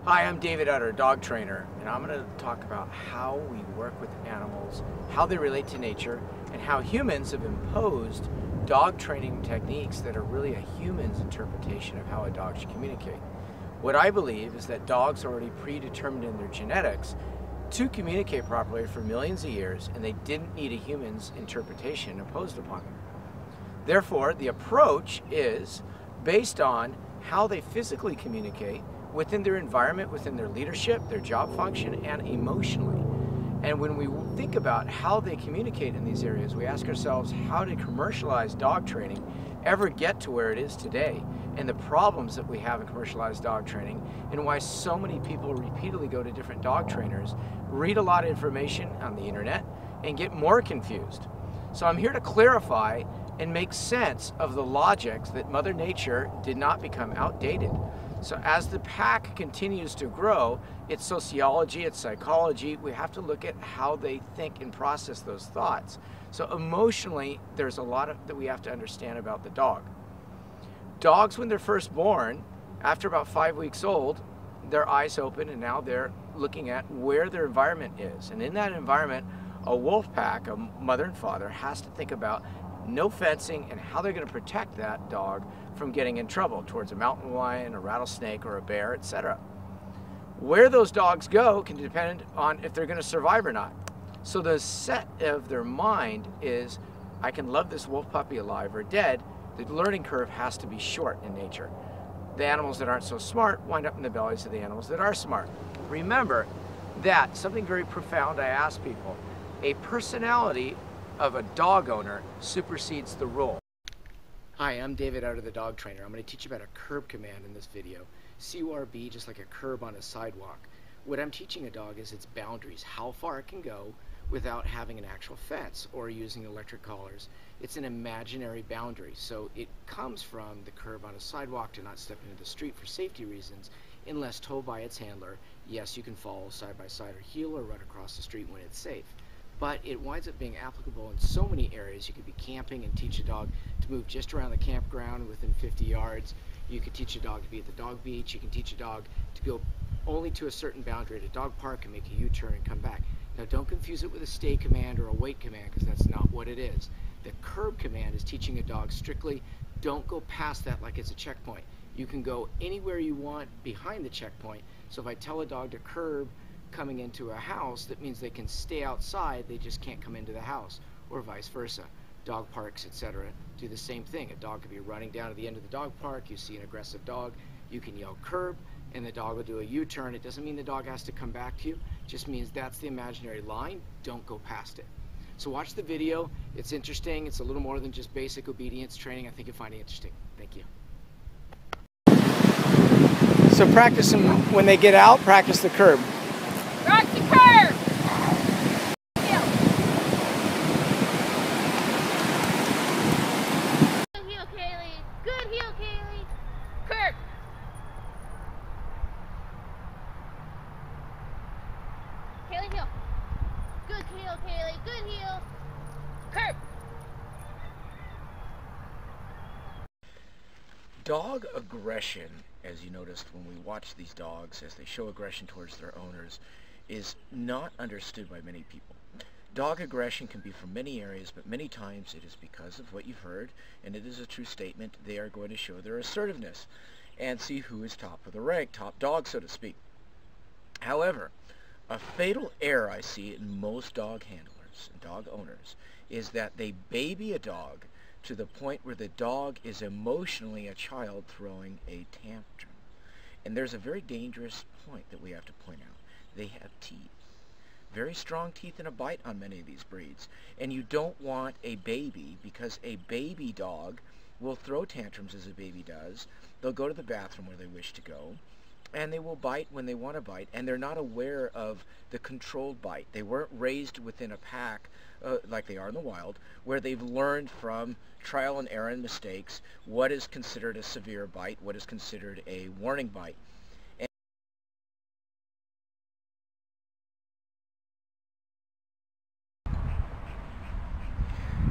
Hi, I'm David Utter, dog trainer, and I'm going to talk about how we work with animals, how they relate to nature, and how humans have imposed dog training techniques that are really a human's interpretation of how a dog should communicate. What I believe is that dogs are already predetermined in their genetics to communicate properly for millions of years, and they didn't need a human's interpretation imposed upon them. Therefore, the approach is based on how they physically communicate within their environment, within their leadership, their job function, and emotionally. And when we think about how they communicate in these areas, we ask ourselves, how did commercialized dog training ever get to where it is today? And the problems that we have in commercialized dog training, and why so many people repeatedly go to different dog trainers, read a lot of information on the internet, and get more confused. So I'm here to clarify and make sense of the logics that Mother Nature did not become outdated. So as the pack continues to grow, its sociology, its psychology, we have to look at how they think and process those thoughts. So emotionally, there's a lot that we have to understand about the dog. Dogs, when they're first born, after about 5 weeks old, their eyes open and now they're looking at where their environment is. And in that environment, a wolf pack, a mother and father, has to think about no fencing and how they're going to protect that dog from getting in trouble towards a mountain lion, a rattlesnake, or a bear, etc. Where those dogs go can depend on if they're going to survive or not. So the set of their mind is, I can love this wolf puppy alive or dead. The learning curve has to be short in nature. The animals that aren't so smart wind up in the bellies of the animals that are smart. Remember that something very profound I ask people, a personality of a dog owner supersedes the role. Hi, I'm David Utter, the dog trainer. I'm going to teach you about a curb command in this video. C-U-R-B, just like a curb on a sidewalk. What I'm teaching a dog is its boundaries, how far it can go without having an actual fence or using electric collars. It's an imaginary boundary, so it comes from the curb on a sidewalk to not step into the street for safety reasons unless told by its handler. Yes, you can follow side by side or heel or run across the street when it's safe. But it winds up being applicable in so many areas. You could be camping and teach a dog to move just around the campground within 50 yards. You could teach a dog to be at the dog beach. You can teach a dog to go only to a certain boundary at a dog park and make a U-turn and come back. Now don't confuse it with a stay command or a wait command, because that's not what it is. The curb command is teaching a dog strictly, don't go past that like it's a checkpoint. You can go anywhere you want behind the checkpoint. So if I tell a dog to curb coming into a house, that means they can stay outside, they just can't come into the house, or vice versa. Dog parks, etc. do the same thing. A dog could be running down to the end of the dog park, you see an aggressive dog, you can yell curb, and the dog will do a U-turn. It doesn't mean the dog has to come back to you, it just means that's the imaginary line, don't go past it. So watch the video, it's interesting, it's a little more than just basic obedience training. I think you'll find it interesting. Thank you. So practice them when they get out, practice the curb. Rock the curb! Heel. Good heel, Kaylee. Good heel, Kaylee. Curb. Kaylee, heel. Good heel, Kaylee. Good heel. Curb. Dog aggression, as you noticed when we watch these dogs as they show aggression towards their owners, is not understood by many people. Dog aggression can be from many areas, but many times it is because of what you've heard, and it is a true statement. They are going to show their assertiveness and see who is top of the rank, top dog, so to speak. However, a fatal error I see in most dog handlers and dog owners is that they baby a dog to the point where the dog is emotionally a child throwing a tantrum. And there's a very dangerous point that we have to point out. They have teeth. Very strong teeth and a bite on many of these breeds. And you don't want a baby, because a baby dog will throw tantrums as a baby does. They'll go to the bathroom where they wish to go, and they will bite when they want to bite, and they're not aware of the controlled bite. They weren't raised within a pack like they are in the wild, where they've learned from trial and error and mistakes what is considered a severe bite, what is considered a warning bite.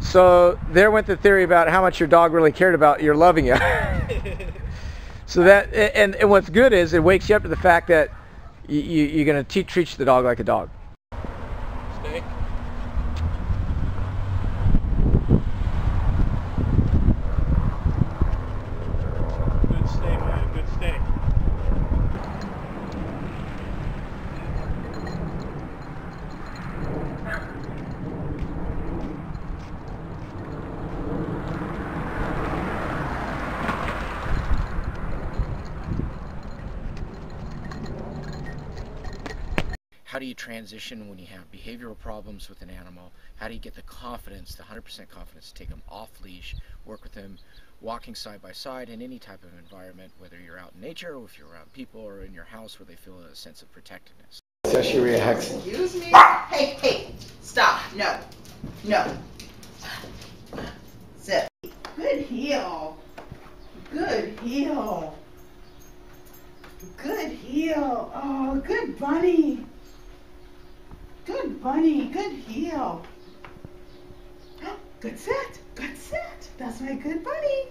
So there went the theory about how much your dog really cared about your loving you. So that, and what's good is it wakes you up to the fact that you're going to treat the dog like a dog. Stay. Good stay, man. Good stay. How do you transition when you have behavioral problems with an animal? How do you get the confidence, the 100% confidence to take them off leash, work with them, walking side by side in any type of environment, whether you're out in nature or if you're around people or in your house where they feel a sense of protectiveness? So she reacts. Excuse me? Hey, hey, stop. No, no. Sit. Good heel. Good heel. Good heel. Oh, good bunny. Good bunny. Good heel. Good sit. Good sit. That's my good bunny.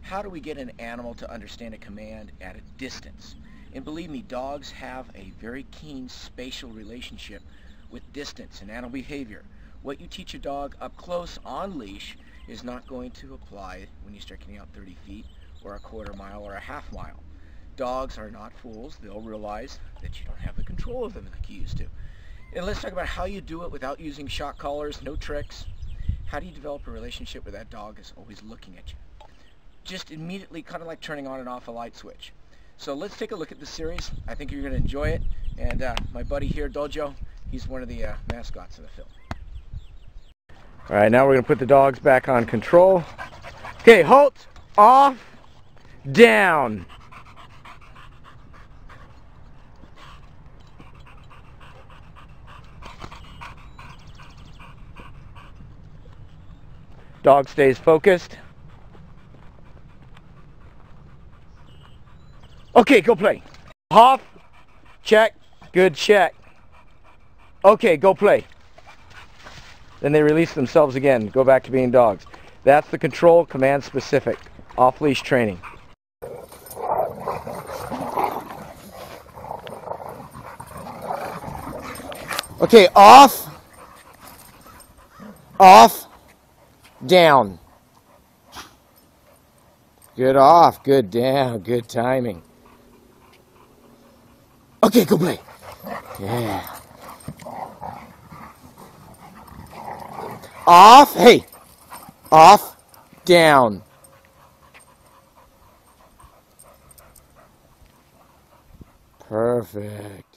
How do we get an animal to understand a command at a distance? And believe me, dogs have a very keen spatial relationship with distance and animal behavior. What you teach a dog up close on leash is not going to apply when you start getting out 30 feet or a quarter mile or a half mile. Dogs are not fools. They'll realize that you don't have the control of them like you used to. And let's talk about how you do it without using shock collars, no tricks. How do you develop a relationship where that dog is always looking at you? Just immediately, kind of like turning on and off a light switch. So let's take a look at the series. I think you're going to enjoy it. And my buddy here, Dojo, he's one of the mascots of the film. All right, now we're going to put the dogs back on control. Okay, halt, off, down. Dog stays focused. Okay, go play. Off, check, good check. Okay, go play. Then they release themselves again, go back to being dogs. That's the control, command specific, off-leash training. Okay, off, down. Good off, good down, good timing. Okay, go play. Yeah. Off, hey, off, down. Perfect.